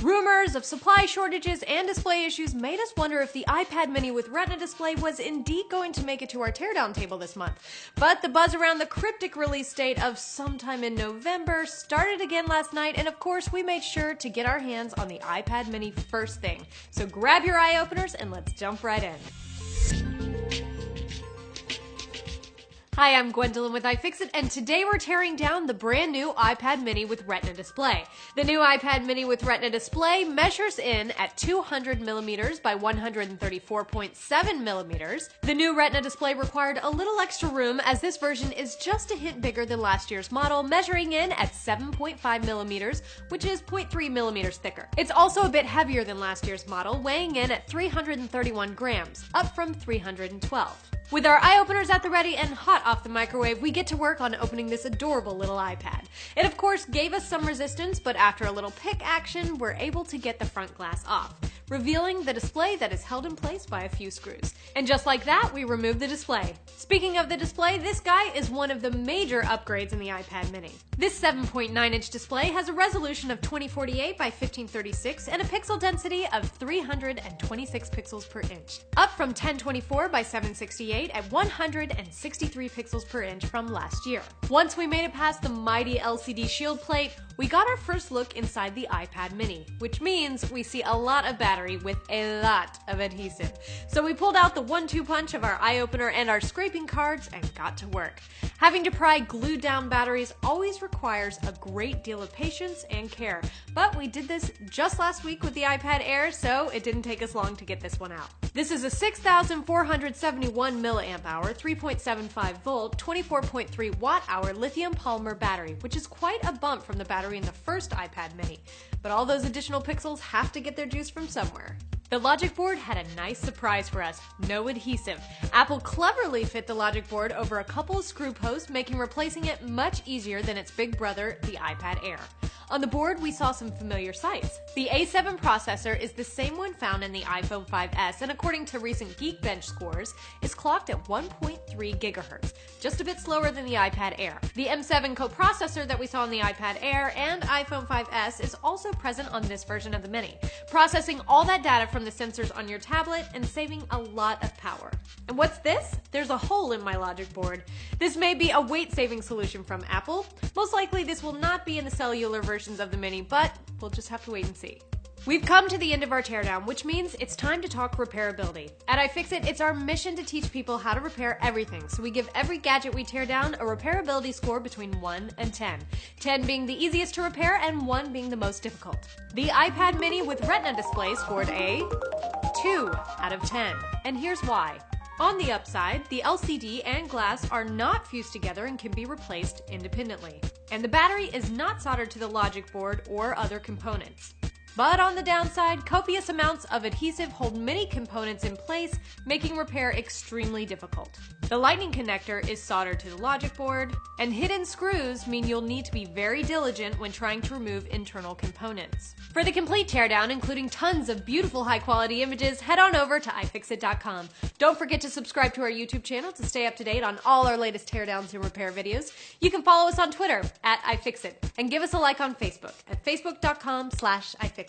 Rumors of supply shortages and display issues made us wonder if the iPad mini with Retina display was indeed going to make it to our teardown table this month. But the buzz around the cryptic release date of sometime in November started again last night, and of course we made sure to get our hands on the iPad mini first thing. So grab your iOpeners and let's jump right in. Hi, I'm Gwendolyn with iFixit, and today we're tearing down the brand new iPad mini with Retina display. The new iPad mini with Retina display measures in at 200mm by 134.7mm. The new Retina display required a little extra room as this version is just a hint bigger than last year's model, measuring in at 7.5mm, which is 0.3mm thicker. It's also a bit heavier than last year's model, weighing in at 331 grams, up from 312. With our iOpeners at the ready and hot off the microwave, we get to work on opening this adorable little iPad. It of course gave us some resistance, but after a little pick action, we're able to get the front glass off, revealing the display that is held in place by a few screws. And just like that, we remove the display. Speaking of the display, this guy is one of the major upgrades in the iPad mini. This 7.9-inch display has a resolution of 2048 by 1536 and a pixel density of 326 pixels per inch, up from 1024 by 768 at 163 pixels per inch from last year. Once we made it past the mighty LCD shield plate, we got our first look inside the iPad mini, which means we see a lot of battery with a lot of adhesive. So we pulled out the 1-2 punch of our iOpener and our scraping cards and got to work. Having to pry glued down batteries always requires a great deal of patience and care, but we did this just last week with the iPad Air, so it didn't take us long to get this one out. This is a 6,471 milliamp hour, 3.75 volt, 24.3 watt hour lithium polymer battery, which is quite a bump from the battery in the first iPad mini. But all those additional pixels have to get their juice from somewhere. The logic board had a nice surprise for us: no adhesive. Apple cleverly fit the logic board over a couple of screw posts, making replacing it much easier than its big brother, the iPad Air. On the board, we saw some familiar sights. The A7 processor is the same one found in the iPhone 5S, and according to recent Geekbench scores, is clocked at 1.3 GHz, just a bit slower than the iPad Air. The M7 coprocessor that we saw in the iPad Air and iPhone 5S is also present on this version of the Mini, processing all that data from the sensors on your tablet and saving a lot of power. And what's this? There's a hole in my logic board. This may be a weight-saving solution from Apple. Most likely this will not be in the cellular versions of the Mini, but we'll just have to wait and see. We've come to the end of our teardown, which means it's time to talk repairability. At iFixit, it's our mission to teach people how to repair everything, so we give every gadget we tear down a repairability score between 1 and 10. 10 being the easiest to repair and 1 being the most difficult. The iPad mini with Retina display scored a 2 out of 10, and here's why. On the upside, the LCD and glass are not fused together and can be replaced independently. And the battery is not soldered to the logic board or other components. But on the downside, copious amounts of adhesive hold many components in place, making repair extremely difficult. The lightning connector is soldered to the logic board, and hidden screws mean you'll need to be very diligent when trying to remove internal components. For the complete teardown, including tons of beautiful high-quality images, head on over to iFixit.com. Don't forget to subscribe to our YouTube channel to stay up to date on all our latest teardowns and repair videos. You can follow us on Twitter @iFixit, and give us a like on Facebook at facebook.com/iFixit.